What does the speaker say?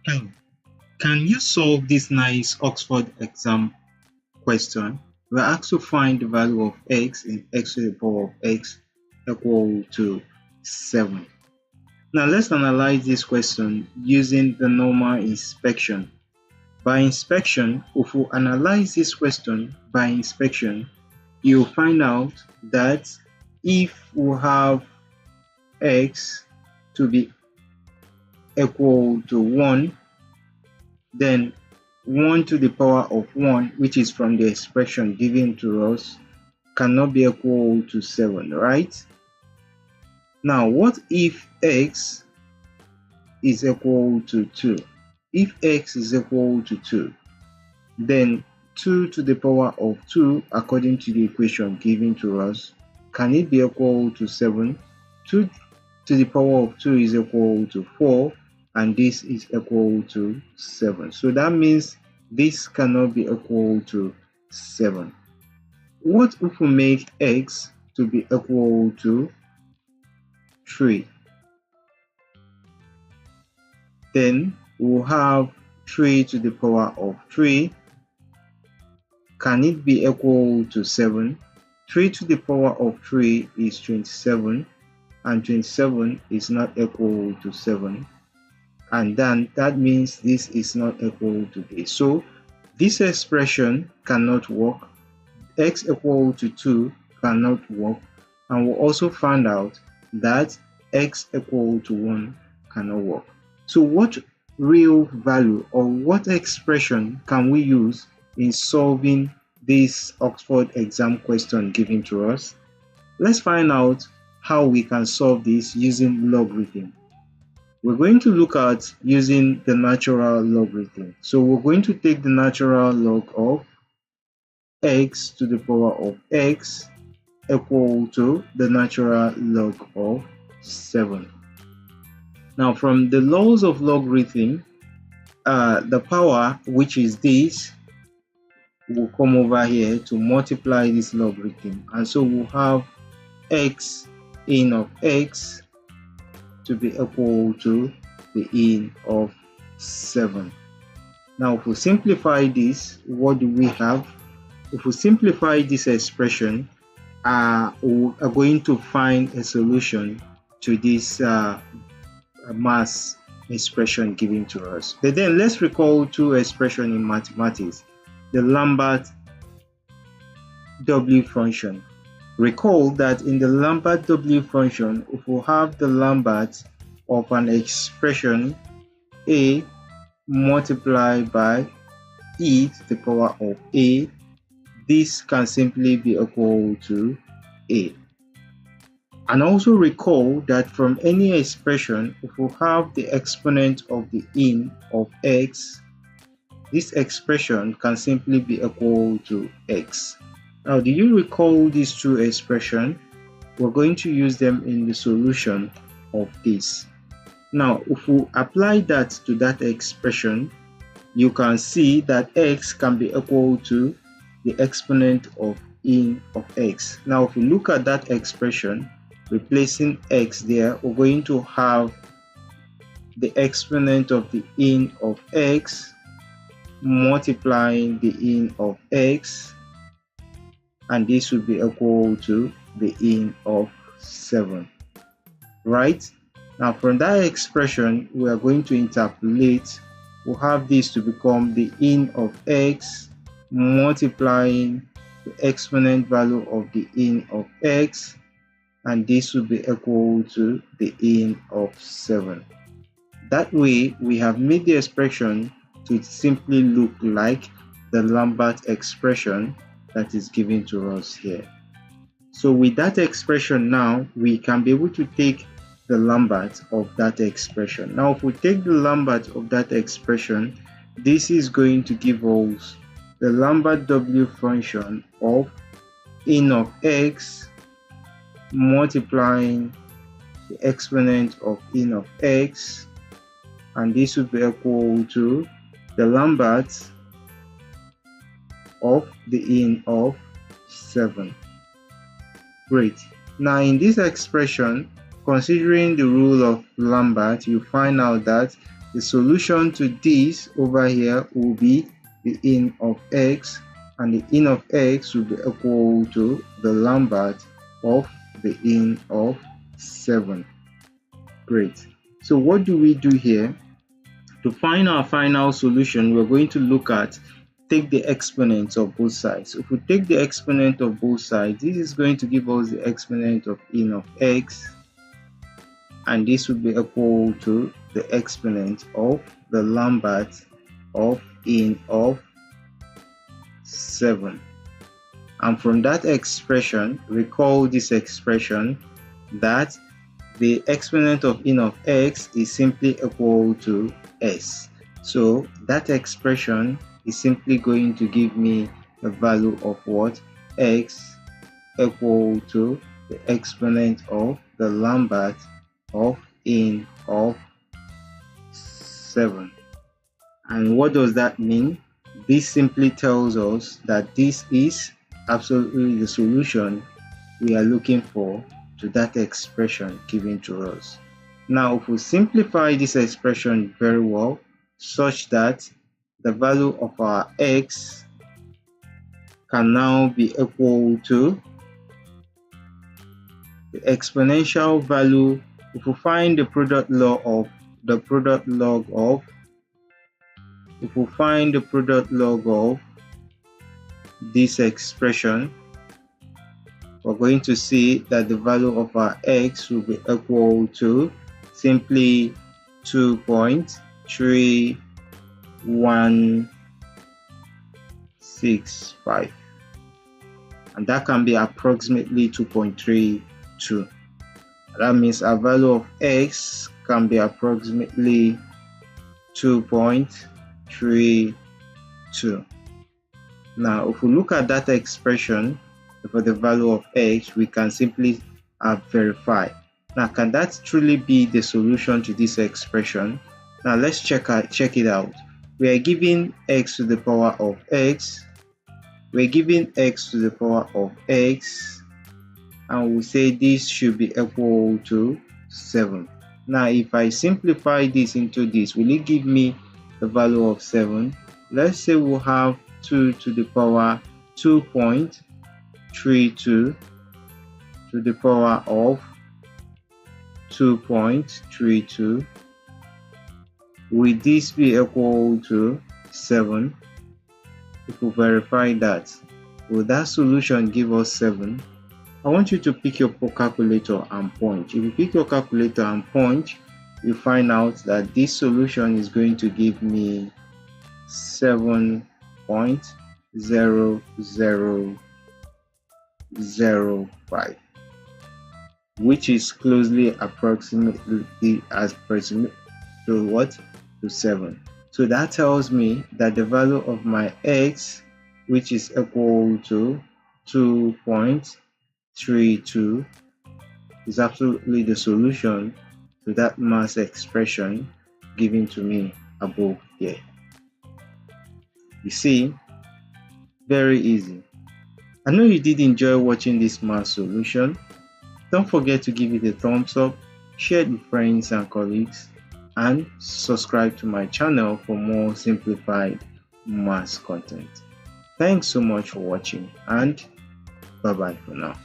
Now, can you solve this nice Oxford exam question? We're asked to find the value of x in x to the power of x equal to 7. Now let's analyze this question using the normal inspection. By inspection, if we analyze this question by inspection, you'll find out that if we have x to be equal to 1, then 1 to the power of 1, which is from the expression given to us, cannot be equal to 7, right? Now, what if x is equal to 2? If x is equal to 2, then 2 to the power of 2, according to the equation given to us, can it be equal to 7? 2 to the power of 2 is equal to 4, and this is equal to 7. So that means this cannot be equal to 7. What if we make x to be equal to 3? Then we'll have 3 to the power of 3. Can it be equal to 7? 3 to the power of 3 is 27, and 27 is not equal to 7. And then that means this is not equal to this. So this expression cannot work. X equal to 2 cannot work. And we'll also find out that x equal to 1 cannot work. So what real value or what expression can we use in solving this Oxford exam question given to us? Let's find out how we can solve this using logarithm. We're going to look at using the natural logarithm. So we're going to take the natural log of x to the power of x equal to the natural log of 7. Now, from the laws of logarithm, the power, which is this, will come over here to multiply this logarithm. And so we'll have x in of x to be equal to the in of 7. Now, if we simplify this, what do we have? If we simplify this expression, we are going to find a solution to this mass expression given to us. But then let's recall two expressions in mathematics. The Lambert W function. Recall that in the Lambert W function, if we have the Lambert of an expression a multiplied by e to the power of a, this can simply be equal to a. And also recall that from any expression, if we have the exponent of the in of x, this expression can simply be equal to x. Now, do you recall these two expressions? We're going to use them in the solution of this. Now, if we apply that to that expression, you can see that x can be equal to the exponent of in of x. Now, if we look at that expression, replacing x there, we're going to have the exponent of the in of x multiplying the in of x, and this will be equal to the in of 7, right? Now, from that expression, we are going to interpolate. We'll have this to become the in of x multiplying the exponent value of the in of x, and this will be equal to the in of 7. That way, we have made the expression to simply look like the Lambert expression that is given to us here. So with that expression now, we can be able to take the Lambert of that expression. Now, if we take the Lambert of that expression, this is going to give us the Lambert W function of in of x multiplying the exponent of in of x, and this will be equal to the Lambert of the in of 7. Great. Now, in this expression, considering the rule of Lambert, you find out that the solution to this over here will be the in of x, and the in of x will be equal to the Lambert of the in of 7. Great. So what do we do here? To find our final solution, we're going to look at take the exponents of both sides. If we take the exponent of both sides, this is going to give us the exponent of in of x, and this will be equal to the exponent of the Lambert of in of 7. And from that expression, recall this expression that the exponent of in of x is simply equal to s. So that expression is simply going to give me a value of what? X equal to the exponent of the Lambert of in of 7. And what does that mean? This simply tells us that this is absolutely the solution we are looking for to that expression given to us. Now, if we simplify this expression very well, such that the value of our x can now be equal to the exponential value. If we find the product log of this expression, we're going to see that the value of our x will be equal to simply 2.3165, and that can be approximately 2.32. That means our value of x can be approximately 2.32. Now, if we look at that expression for the value of x, we can simply verify. Now, can that truly be the solution to this expression? Now, let's check it out. We are given x to the power of x. We're given x to the power of x, and we say this should be equal to 7. Now, if I simplify this into this, will it give me the value of 7? Let's say we'll have 2 to the power 2.32 to the power of 2.32. Will this be equal to 7? If we verify that, will that solution give us 7? I want you to pick your calculator and punch. If you pick your calculator and punch, you find out that this solution is going to give me 7.0005, which is closely approximately as proximate to what? To 7. So that tells me that the value of my x, which is equal to 2.32, is absolutely the solution to that mass expression given to me above here. You see, very easy. I know you did enjoy watching this math solution. Don't forget to give it a thumbs up, share it with friends and colleagues, and subscribe to my channel for more simplified math content. Thanks so much for watching, and bye bye for now.